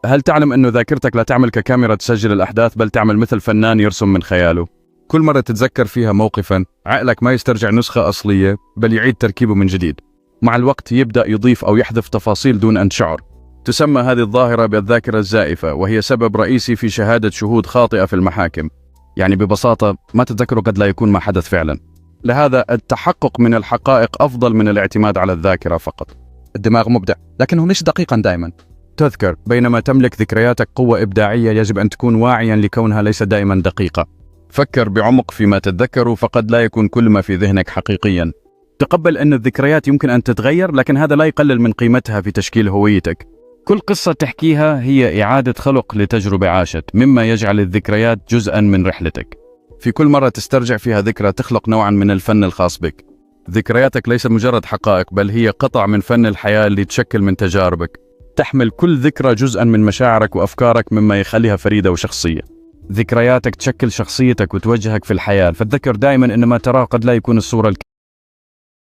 هل تعلم أنه ذاكرتك لا تعمل ككاميرا تسجل الأحداث، بل تعمل مثل فنان يرسم من خياله؟ كل مرة تتذكر فيها موقفا، عقلك ما يسترجع نسخة أصلية بل يعيد تركيبه من جديد. مع الوقت يبدأ يضيف أو يحذف تفاصيل دون أن تشعر. تسمى هذه الظاهرة بالذاكرة الزائفة، وهي سبب رئيسي في شهادة شهود خاطئة في المحاكم. يعني ببساطة ما تتذكره قد لا يكون ما حدث فعلا. لهذا التحقق من الحقائق أفضل من الاعتماد على الذاكرة فقط. الدماغ مبدع لكنه مش دقيقا دائما. تذكر، بينما تملك ذكرياتك قوة إبداعية، يجب أن تكون واعيا لكونها ليس دائما دقيقة. فكر بعمق فيما تتذكره، فقد لا يكون كل ما في ذهنك حقيقيا. تقبل أن الذكريات يمكن أن تتغير، لكن هذا لا يقلل من قيمتها في تشكيل هويتك. كل قصة تحكيها هي إعادة خلق لتجربة عاشت، مما يجعل الذكريات جزءا من رحلتك. في كل مرة تسترجع فيها ذكرى تخلق نوعا من الفن الخاص بك. ذكرياتك ليس مجرد حقائق، بل هي قطع من فن الحياة اللي تشكل من تجاربك. تحمل كل ذكرى جزءا من مشاعرك وأفكارك، مما يخليها فريدة وشخصية. ذكرياتك تشكل شخصيتك وتوجهك في الحياة، فتذكر دائما أن ما تراه قد لا يكون الصورة الكاملة.